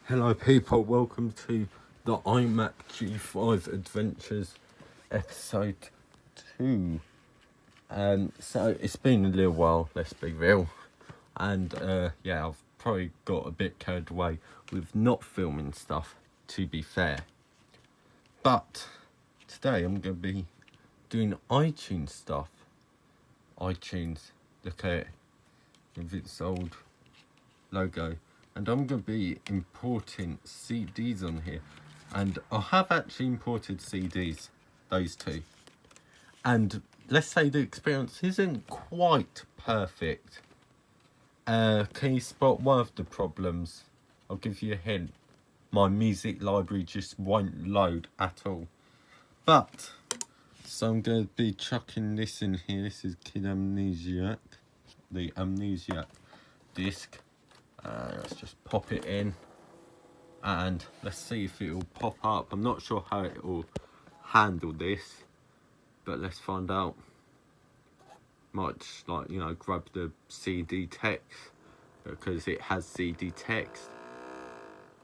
Hello people, welcome to the iMac G5 Adventures episode 2. So it's been a little while, let's be real. And I've probably got a bit carried away with not filming stuff, to be fair. But today I'm going to be doing iTunes stuff. iTunes, look at it, with its old logo. And I'm going to be importing CDs on here. And I have actually imported CDs, those two. And let's say the experience isn't quite perfect. Can you spot one of the problems? I'll give you a hint. My music library just won't load at all. But, so I'm going to be chucking this in here. This is Kid Amnesiac, the Amnesiac disc. Let's just pop it in and let's see if it will pop up. I'm not sure how it will handle this, but let's find out. Might just grab the CD text, because it has CD text.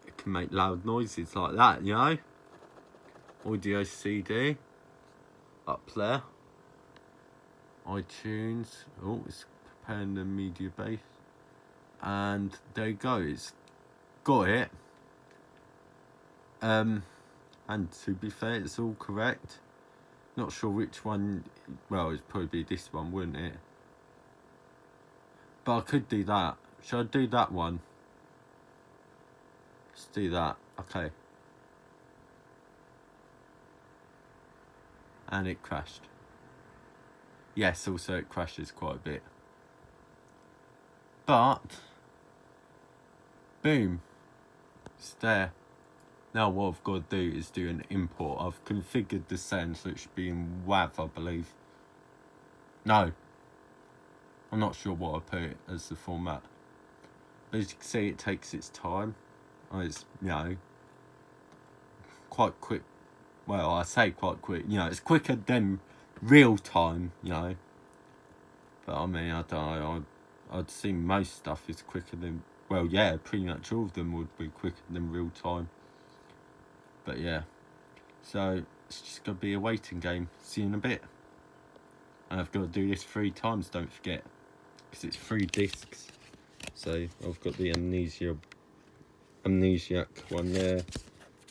It can make loud noises like that, Audio CD up there. iTunes. Oh, it's preparing the media base. And there you go, it's got it. And to be fair, it's all correct. Not sure which one. Well, it'd probably be this one, wouldn't it? But I could do that. Should I do that one? Let's do that. Okay. And it crashed. Yes, also it crashes quite a bit. But boom, it's there. Now what I've got to do is do an import. I've configured the sound so it should be in WAV, I believe. No, I'm not sure what I put it as the format. But as you can see, it takes its time. It's, quite quick. Well, I say quite quick. It's quicker than real time, But I mean, I don't know. I'd see most stuff is quicker than... Well, yeah, pretty much all of them would be quicker than real time. But yeah, so it's just going to be a waiting game. See you in a bit. And I've got to do this 3 times, don't forget. Because it's 3 discs. So I've got the Amnesiac one there.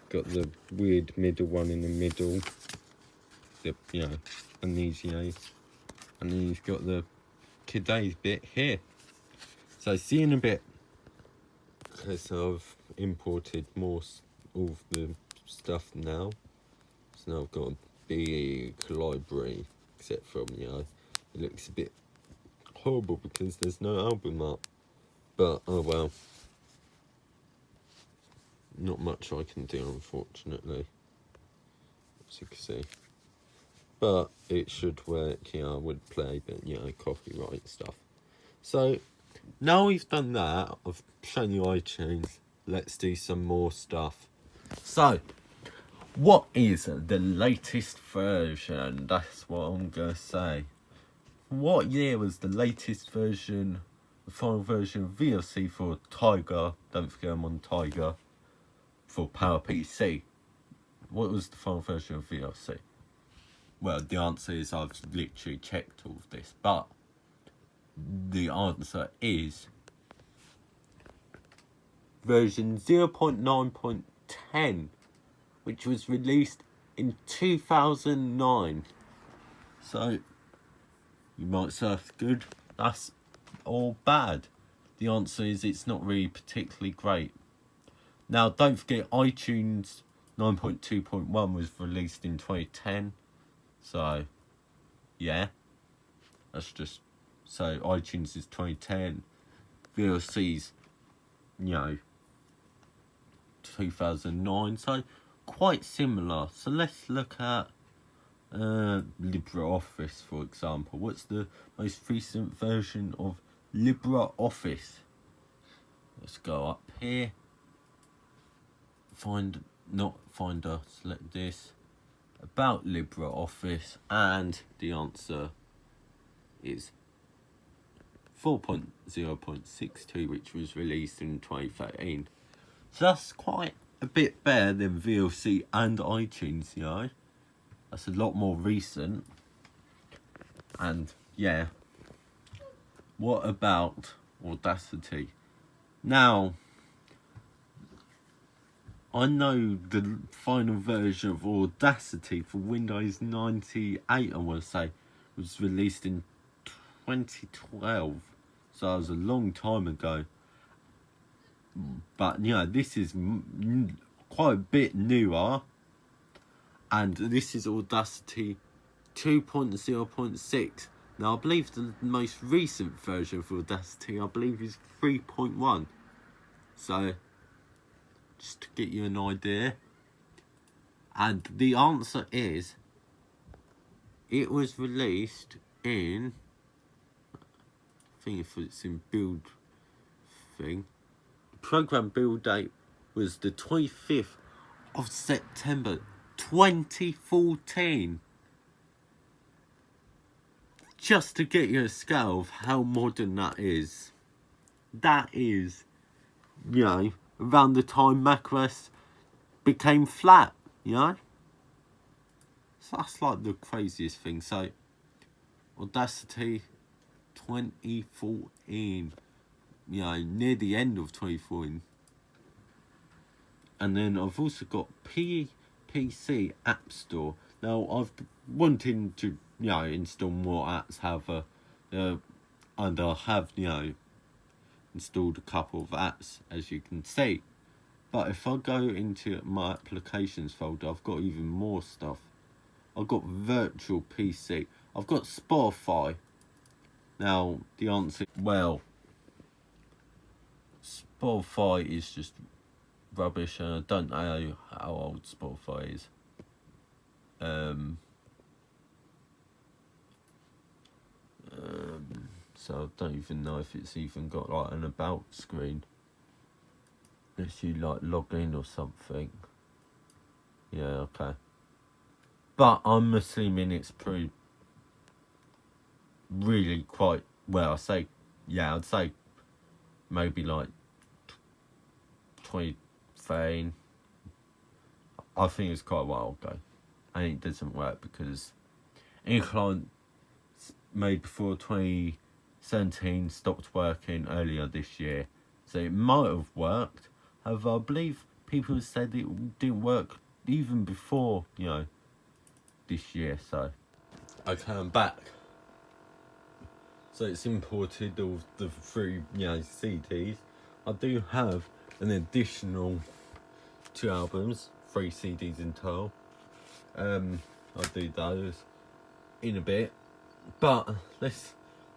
Got the weird middle one in the middle. The, Amnesia. And then you've got the Kid's bit here. So see you in a bit. Okay, so I've imported all of the stuff now. So now I've got a big library, except from, it looks a bit horrible because there's no album up. But, oh well. Not much I can do, unfortunately. As you can see. But it should work, I would play, but, copyright stuff. So, now we've done that, I've shown you iTunes, let's do some more stuff. So, what is the latest version? That's what I'm going to say. What year was the latest version, the final version of VLC for Tiger? Don't forget I'm on Tiger. For PowerPC. What was the final version of VLC? Well, the answer is I've literally checked all of this, but the answer is version 0.9.10, which was released in 2009. So, you might say that's good, that's all bad. The answer is it's not really particularly great. Now, don't forget iTunes 9.2.1 was released in 2010. So, yeah. That's just... So, iTunes is 2010. VLC's, 2009. So, quite similar. So, let's look at LibreOffice, for example. What's the most recent version of LibreOffice? Let's go up here. Select this. About LibreOffice, and the answer is 4.0.62, which was released in 2013. So that's quite a bit better than VLC and iTunes, you know. That's a lot more recent. And yeah, what about Audacity? Now, I know the final version of Audacity for Windows 98, I want to say, was released in 2012. So that was a long time ago. But, you know, this is quite a bit newer. And this is Audacity 2.0.6. Now, I believe the most recent version of Audacity, I believe, is 3.1. So, just to get you an idea. And the answer is, it was released in, I think if it's in build thing, the program build date was the 25th of September 2014. Just to get you a scale of how modern that is. That is, you know, around the time macOS became flat, you know? So that's like the craziest thing. So, Audacity 2014, you know, near the end of 2014. And then I've also got PC App Store. Now, I've wanting to, you know, install more apps, however, and I have, you know, installed a couple of apps, as you can see. But if I go into my applications folder, I've got even more stuff. I've got virtual PC. I've got Spotify. Now, the answer, well, Spotify is just rubbish, and I don't know how old Spotify is. So I don't even know if it's even got like an about screen. Unless you like log in or something. Yeah, okay. But I'm assuming it's pretty really quite well. I'd say maybe like 2013. I think it's quite a while ago. And it doesn't work because any client made before 2017 stopped working earlier this year. So it might have worked. However, I believe people said it didn't work even before, you know, this year. So, okay, I'm back. So it's imported all the 3, you know, CDs. I do have an additional 2 albums, 3 CDs in total. I'll do those in a bit. But let's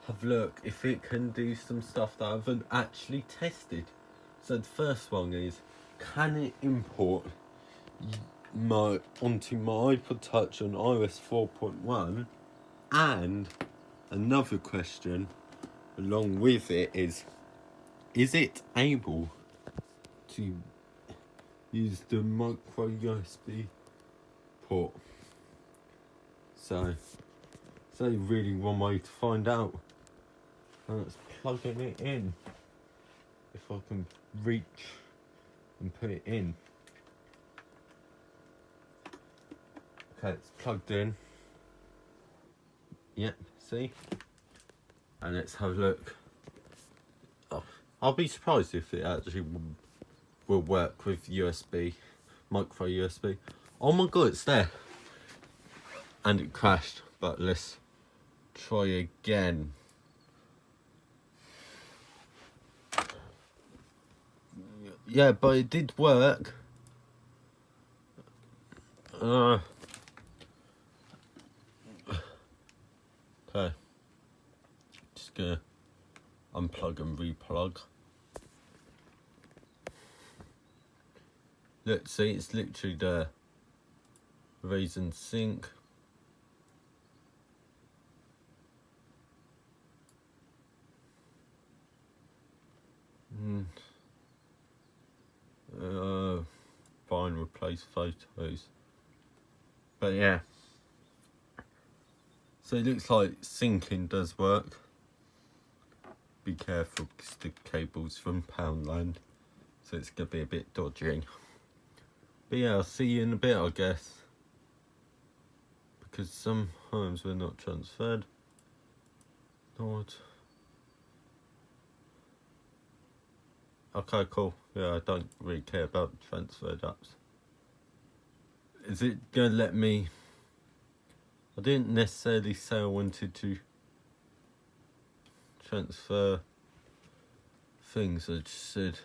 have a look if it can do some stuff that I haven't actually tested. So the first one is, can it import onto my iPod Touch on iOS 4.1? And another question along with it is it able to use the micro USB port? So really one way to find out. And it's plugging it in. If I can reach and put it in. Okay, it's plugged in. Yep, see? And let's have a look. Oh, I'll be surprised if it actually will work with USB, micro USB. Oh my god, it's there. And it crashed, but let's try again. Yeah, but it did work. Okay. Just gonna unplug and replug. Let's see, it's literally the Reason Sync. Find replace photos. But yeah. So it looks like syncing does work. Be careful because the cable's from Poundland. so it's gonna be a bit dodgy. But yeah, I'll see you in a bit, I guess, because sometimes we're not transferred. Not. Okay, cool. Yeah, I don't really care about transferred apps. Is it gonna let me? I didn't necessarily say I wanted to transfer things. I just said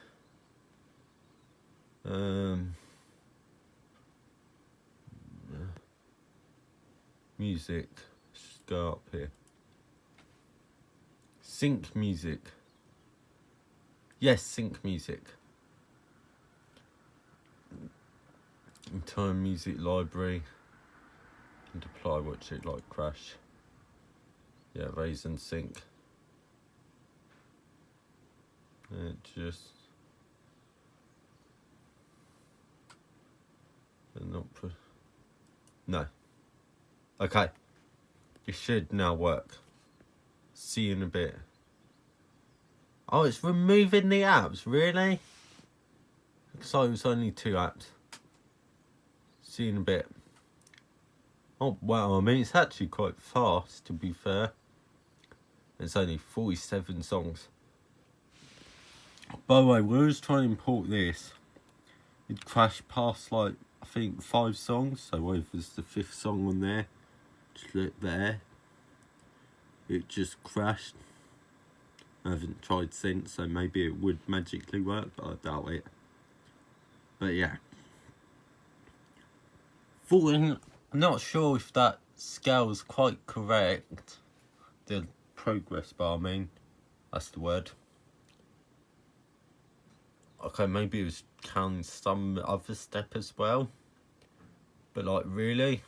music. Let's just go up here. Sync music. Yes, sync music. Entire music library. And apply watch it like crash. Yeah, raise and sync. And it just not put. No. Okay. It should now work. See you in a bit. Oh, it's removing the apps, really? So it was only 2 apps. See you in a bit. Oh, wow, I mean, it's actually quite fast, to be fair. It's only 47 songs. By the way, when I was trying to import this, it crashed past, like, I think 5 songs. So whether it's the 5th song on there, just look there. It just crashed. I haven't tried since, so maybe it would magically work, but I doubt it. But yeah. I'm not sure if that scale is quite correct. The progress bar, I mean. That's the word. Okay, maybe it was counting some other step as well. But like, really?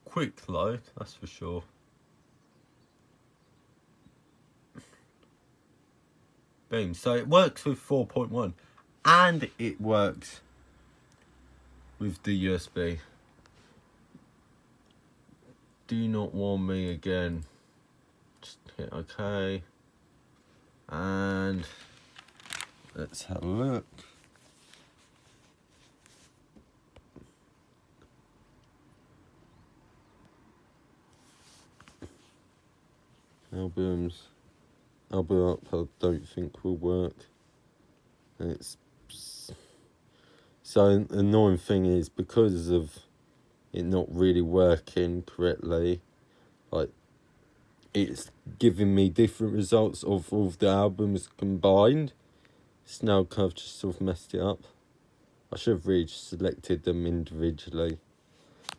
Quick load, that's for sure. Boom. So it works with 4.1 and it works with the USB. Do not warn me again. Just hit OK. And let's have a look. Album up, I don't think will work. And it's so the annoying thing is, because of it not really working correctly, like, it's giving me different results of all of the albums combined. It's now kind of just sort of messed it up. I should have really just selected them individually.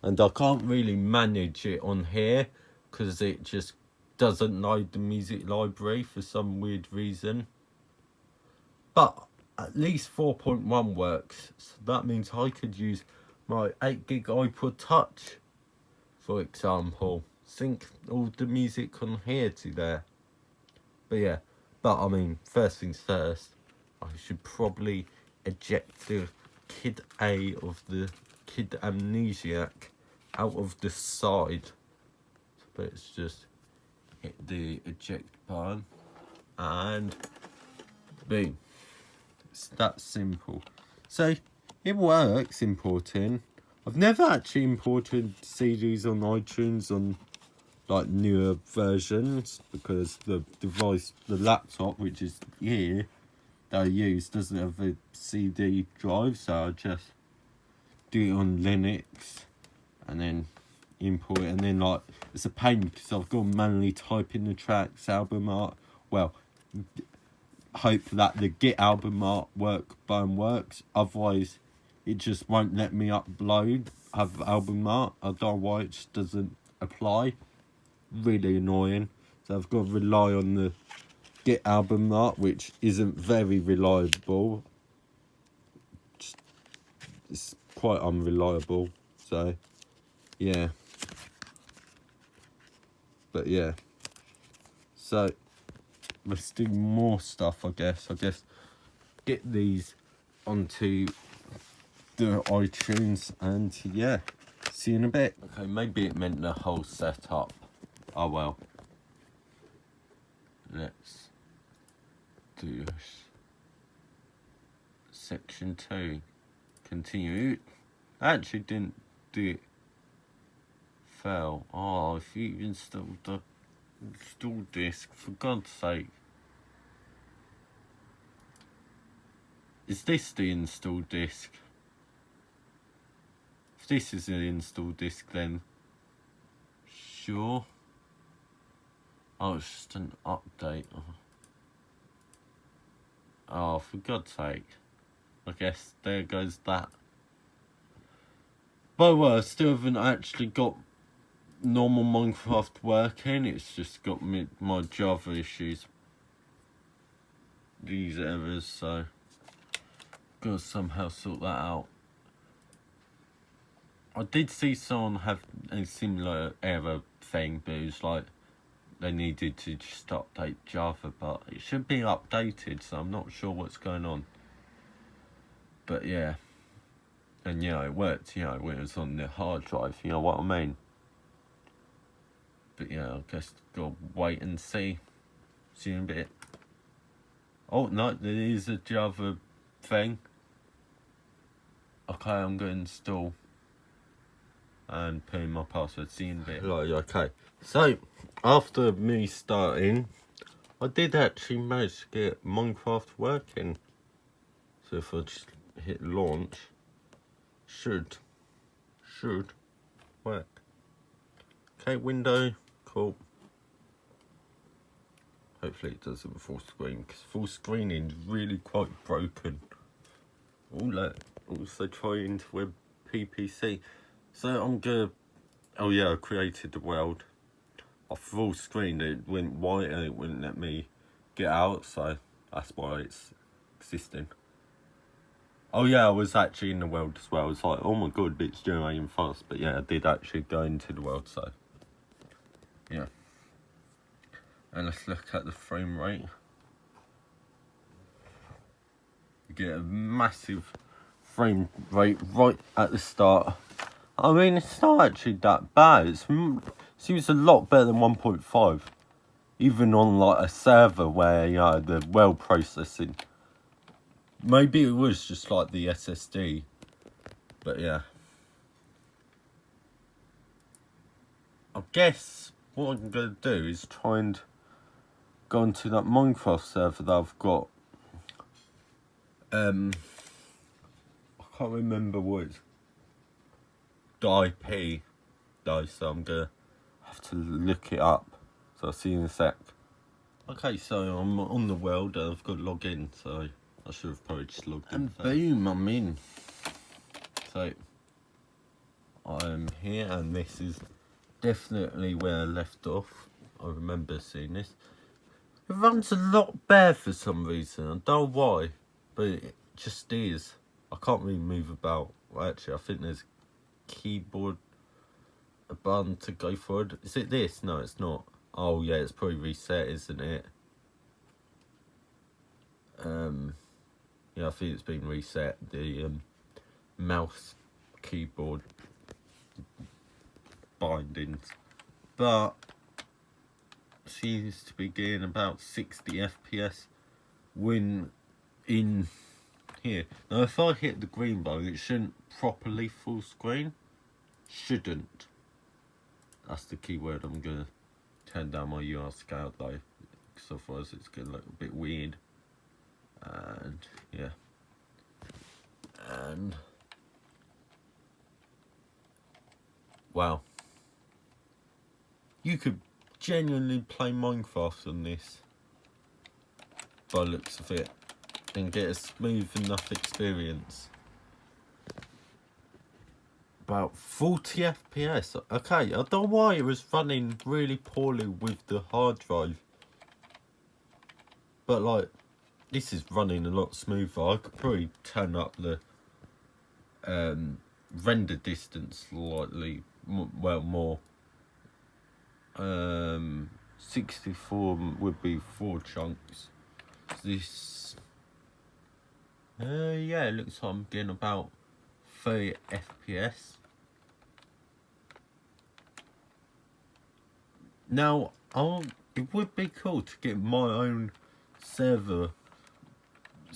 And I can't really manage it on here because it just doesn't load the music library for some weird reason. But at least 4.1 works. So that means I could use my 8GB iPod Touch, for example. Sync all the music on here to there. But yeah, I mean, first things first, I should probably eject the Kid A of the Kid Amnesiac out of the side. But it's just hit the eject button and boom. It's that simple. So it works importing. I've never actually imported CDs on iTunes on like newer versions because the device, the laptop, which is here that I use, doesn't have a CD drive, so I just do it on Linux and then import it. And then, like, it's a pain because I've got to manually type in the tracks, album art. Well, hope that the Git album art button works, otherwise it just won't let me upload have album art. I don't know why it just doesn't apply. Really annoying. So I've got to rely on the Git album art, which isn't very reliable. It's quite unreliable. So yeah. But yeah. So let's do more stuff, I guess. Get these onto the iTunes and yeah. See you in a bit. Okay, maybe it meant the whole setup. Oh well. Let's do this. Section 2. Continue. I actually didn't do it. Fail. Oh, if you installed the install disk, for God's sake. Is this the install disk? If this is the install disk, then sure. Oh, it's just an update. Oh, for God's sake. I guess there goes that. But well, I still haven't actually got normal Minecraft working. It's just got my Java issues. These errors, so gotta somehow sort that out. I did see someone have a similar error thing, but it was like they needed to just update Java, but it should be updated, so I'm not sure what's going on. But yeah. And yeah, it worked, when it was on the hard drive, you know what I mean? But yeah, I guess gotta wait and see. See you in a bit. Oh, no, there is a Java thing. Okay, I'm going to install and put in my password. See you in a bit. Right, okay. So, after me starting, I did actually manage to get Minecraft working. So if I just hit launch, should work. Okay, window, cool. Hopefully it does it with full screen, because full screening is really quite broken. Also trying to web PPC. So I'm gonna, oh yeah, I created the world. I full screen, it went white and it wouldn't let me get out, so that's why it's existing. Oh yeah, I was actually in the world as well. It's like, oh my god, it's generating fast. But yeah, I did actually go into the world, so yeah. And let's look at the frame rate. You get a massive frame rate right at the start. I mean, it's not actually that bad. It seems a lot better than 1.5. Even on like a server where, the well processing. Maybe it was just like the SSD. But yeah. I guess what I'm going to do is try and go into that Minecraft server that I've got. I can't remember what it's the IP though, so I'm gonna have to look it up. So I'll see you in a sec. Okay, so I'm on the world and I've got to log in, so I should have probably just logged in. And boom, I'm in. So I'm here, and this is definitely where I left off. I remember seeing this. It runs a lot better for some reason. I don't know why, but it just is. I can't really move about. Well, actually, I think there's a keyboard, a button to go forward. Is it this? No, it's not. Oh yeah, it's probably reset, isn't it? Yeah, I think it's been reset. The mouse, keyboard bindings, but seems to be getting about 60 FPS when in here. Now if I hit the green bar, it shouldn't properly full screen. Shouldn't. That's the keyword. I'm gonna turn down my UR scale though, because otherwise it's gonna look a bit weird. And yeah. And wow. You could genuinely play Minecraft on this by the looks of it and get a smooth enough experience. About 40 FPS. Okay, I don't know why it was running really poorly with the hard drive, but like this is running a lot smoother. I could probably turn up the render distance slightly, more. 64 would be 4 chunks. This, yeah, it looks like I'm getting about 30 FPS. Now, it would be cool to get my own server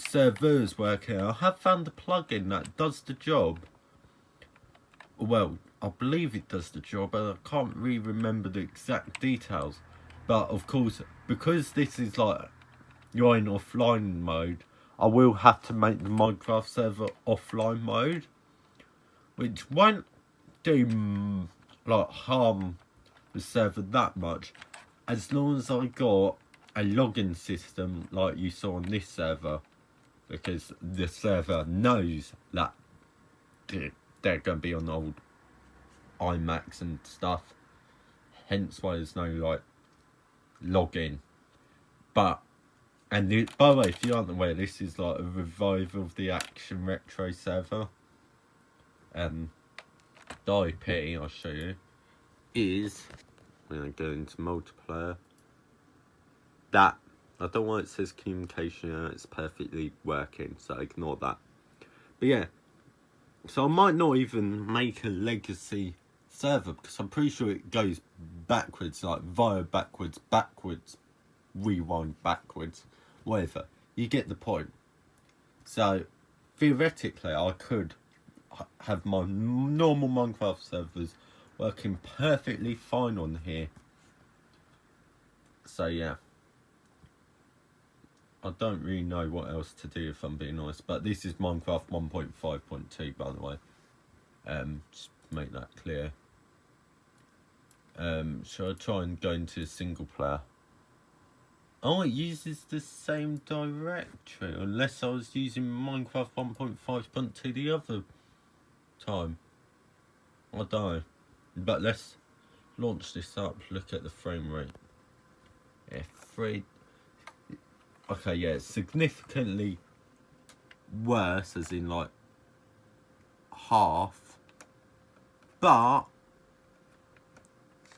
servers working. I have found a plugin that does the job. Well, I believe it does the job, but I can't really remember the exact details. But of course, because this is like you're in offline mode, I will have to make the Minecraft server offline mode, which won't do like harm the server that much, as long as I got a login system like you saw on this server, because the server knows that they're going to be on old iMacs and stuff, hence why there's no like login. But by the way, if you aren't aware, this is like a revival of the Action Retro server. The IP I'll show you is, when I go into multiplayer, that I don't know why it says communication. It's perfectly working, so ignore that. But yeah, so I might not even make a legacy server, because I'm pretty sure it goes backwards, like via backwards, rewind backwards, whatever. You get the point. So theoretically, I could have my normal Minecraft servers working perfectly fine on here. So yeah, I don't really know what else to do, if I'm being honest. But this is Minecraft 1.5.2, by the way. Just make that clear. Shall I try and go into single player? Oh, it uses the same directory, unless I was using Minecraft 1.5.2 the other time. I don't know. But let's launch this up, look at the frame rate. F3. Okay, yeah, it's significantly worse, as in like half, but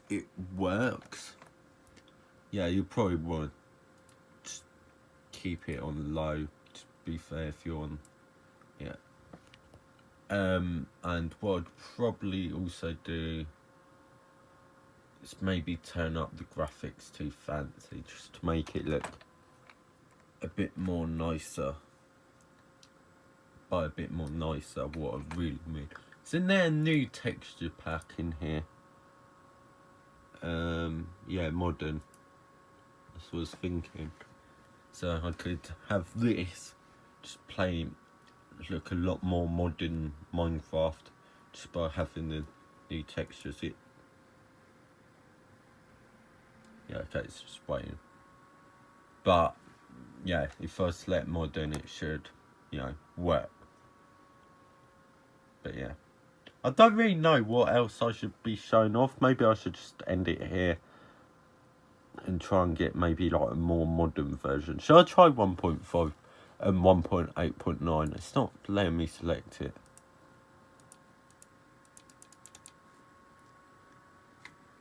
it works. Yeah, you probably want to just keep it on low, to be fair, if you're on, yeah. And what I'd probably also do is maybe turn up the graphics too fancy, just to make it look a bit more nicer. By a bit more nicer, what I really mean. Isn't there a new texture pack in here? Yeah, modern. That's what I was thinking. So I could have this just play, look a lot more modern Minecraft, just by having the new textures. Yeah, okay, it's just waiting. But yeah, if I select modern, it should, you know, work. But yeah, I don't really know what else I should be showing off. Maybe I should just end it here and try and get maybe like a more modern version. Shall I try 1.5 and 1.8.9? It's not letting me select it.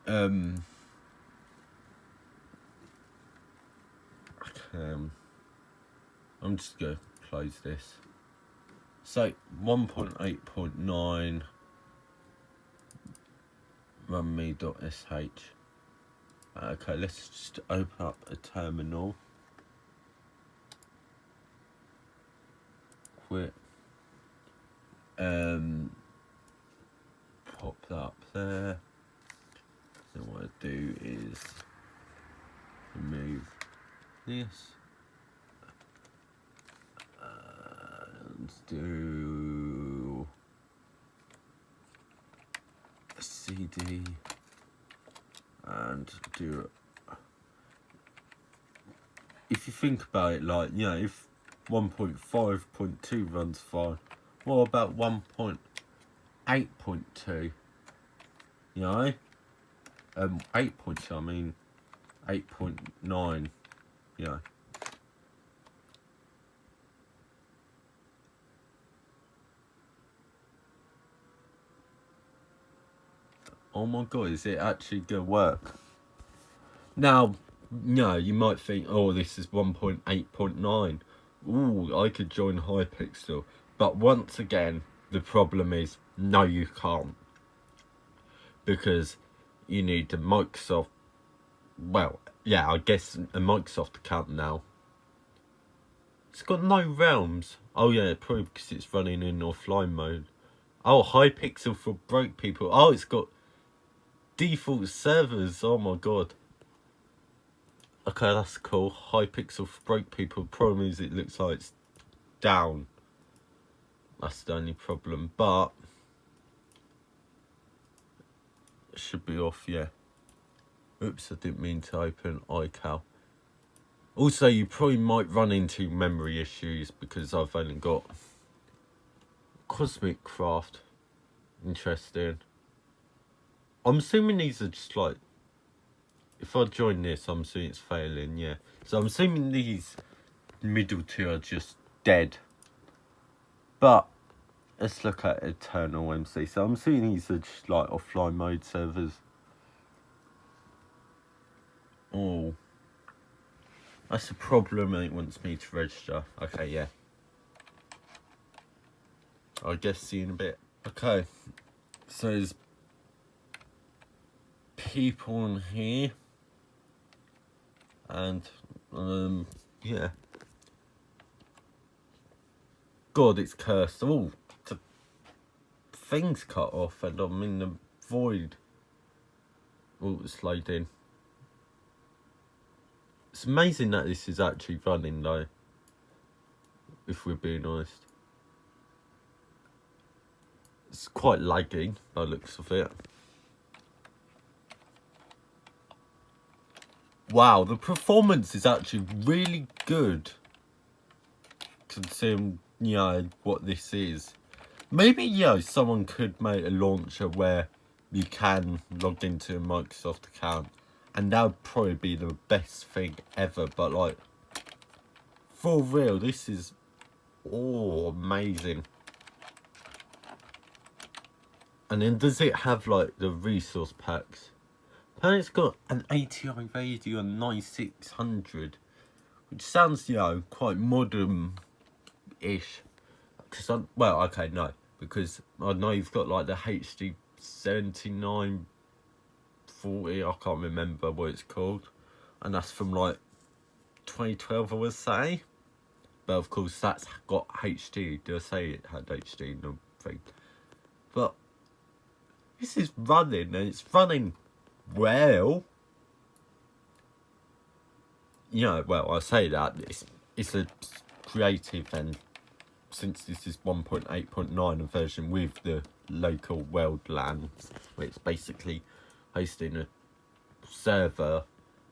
Okay. I'm just gonna close this. So 1.8.9 runme.sh. Okay, let's just open up a terminal. Quit. Pop that up there. Then what I do is remove this. Let's do a CD and do. If you think about it, like, you know, if 1.5.2 runs fine, what about 1.8.2? You know, 8.2. I mean, 8.9. You know. Oh my god, is it actually gonna work? Now, no, you might think, oh, this is 1.8.9. Ooh, I could join Hypixel. But once again, the problem is, no, you can't. Because you need a Microsoft, well, yeah, I guess a Microsoft account now. It's got no realms. Oh yeah, probably because it's running in offline mode. Oh, Hypixel for broke people. Oh, it's got default servers. Oh my god. Okay, that's cool. Hypixel for broke people. Problem is it looks like it's down. That's the only problem. But it should be off, yeah. Oops, I didn't mean to open iCal. Also, you probably might run into memory issues because I've only got Cosmic Craft. Interesting. I'm assuming these are just like, if I join this, I'm assuming it's failing, yeah. So I'm assuming these middle two are just dead. But let's look at Eternal MC. So I'm assuming these are just like offline mode servers. Oh. That's a problem and it wants me to register. Okay, yeah. I guess see you in a bit. Okay. So there's people in here. And, yeah. God, it's cursed. Oh, the thing's cut off and I'm in the void. Oh, it's loading. It's amazing that this is actually running though, if we're being honest. It's quite lagging by the looks of it. Wow, the performance is actually really good, considering, you know, what this is. Maybe, you know, someone could make a launcher where you can log into a Microsoft account, and that would probably be the best thing ever. But like, for real, this is amazing. And then does it have like the resource packs? And it's got an ATI Radeon 9600, which sounds, you know, quite modern-ish. Because because I know you've got like the HD 7940, I can't remember what it's called, and that's from like 2012, I would say. But of course, that's got HD. Did I say it had HD? No thing. But this is running, and it's running well. You know, well, I say that it's a creative, and since this is 1.8.9, a version with the local world LAN, where it's basically hosting a server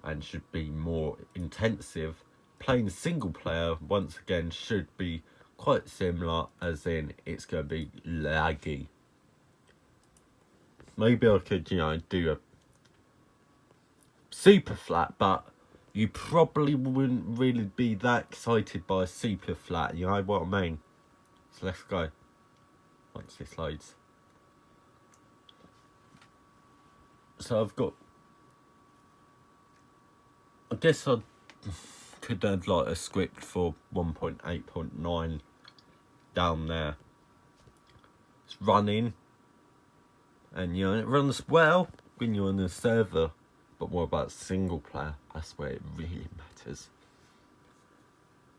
and should be more intensive, playing single player once again should be quite similar, as in it's going to be laggy. Maybe I could, you know, do a super flat, but you probably wouldn't really be that excited by a super flat, you know what I mean? So let's go, once this loads. So I've got, I guess I could add like a script for 1.8.9 down there. It's running, and you know, it runs well when you're on a server. But what about single player? That's where it really matters.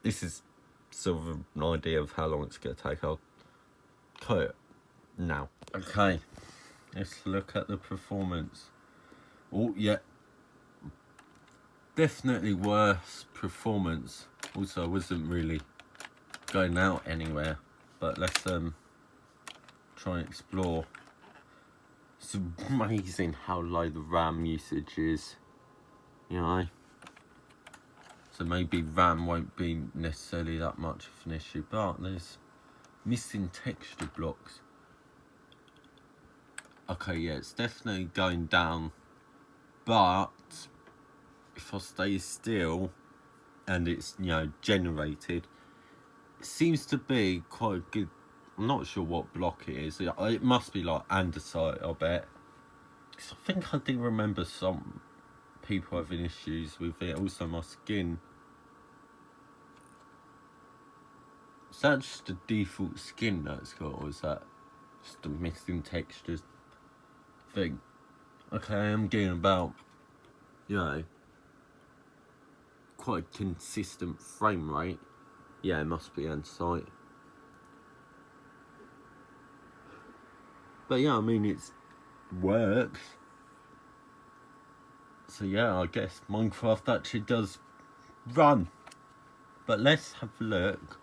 This is sort of an idea of how long it's going to take. I'll cut it now. Okay, let's look at the performance. Oh, yeah. Definitely worse performance. Also, I wasn't really going out anywhere. But let's try and explore. It's amazing how low the RAM usage is, you know. So maybe RAM won't be necessarily that much of an issue, but there's missing texture blocks. Okay, yeah, it's definitely going down, but if I stay still and it's, you know, generated, it seems to be quite a good. I'm not sure what block it is. It must be like andesite, I bet. Because I think I do remember some people having issues with it. Also, my skin. Is that just the default skin that it's got, or is that just the missing textures thing? Okay, I'm getting about, you know, quite a consistent frame rate. Yeah, it must be on site. But yeah, I mean, it works. So yeah, I guess Minecraft actually does run. But let's have a look.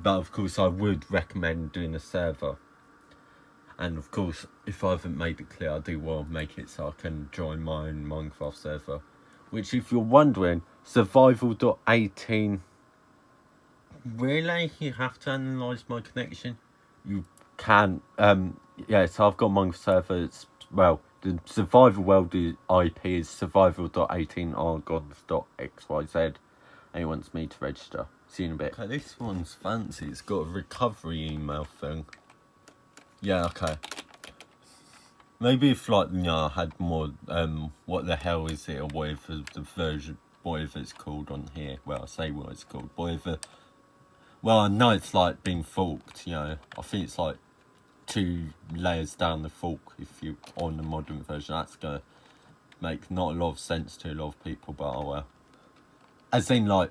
But of course, I would recommend doing a server. And of course, if I haven't made it clear, I do want to make it so I can join my own Minecraft server. Which, if you're wondering, survival.18. Really? You have to analyse my connection? You can. Yeah, so I've got Minecraft server. It's, well, the survival world IP is survival.18argons.xyz. And it wants me to register. See you in a bit. Okay, this one's fancy. It's got a recovery email thing. Yeah, okay. Maybe if, like, you know, I had more, what the hell is it, or whatever the version, whatever it's called on here. Well, I say what it's called, whatever. Well, I know it's, like, being forked, you know. I think it's, like, 2 layers down the fork if you on the modern version. That's going to make not a lot of sense to a lot of people, but oh well. As in, like,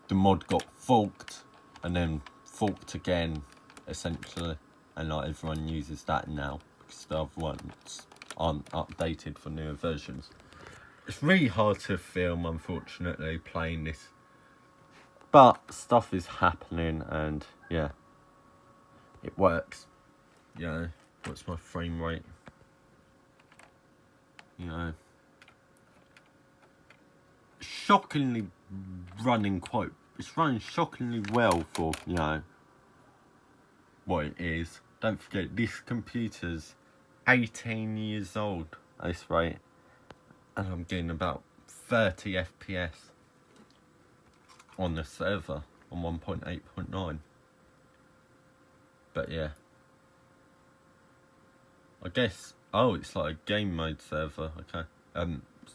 the mod got forked, and then forked again, essentially. And, like, everyone uses that now. The other ones aren't updated for newer versions. It's really hard to film, unfortunately, playing this. But stuff is happening, and yeah, it works. You know, what's my frame rate? You know, shockingly running quite. It's running shockingly well for, you know, what it is. Don't forget, this computer's 18 years old at this rate, and I'm getting about 30 FPS on the server on 1.8.9. But yeah, I guess, oh, it's like a game mode server. Okay,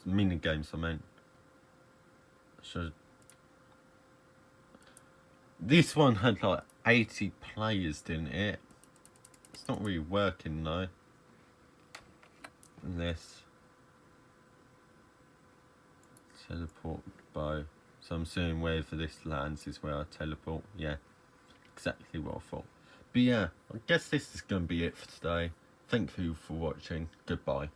mini games I meant. So this one had like 80 players, didn't it? It's not really working though. Unless teleport bow. So I'm assuming wherever this lands is where I teleport. Yeah, exactly what I thought. But yeah, I guess this is going to be it for today. Thank you for watching. Goodbye.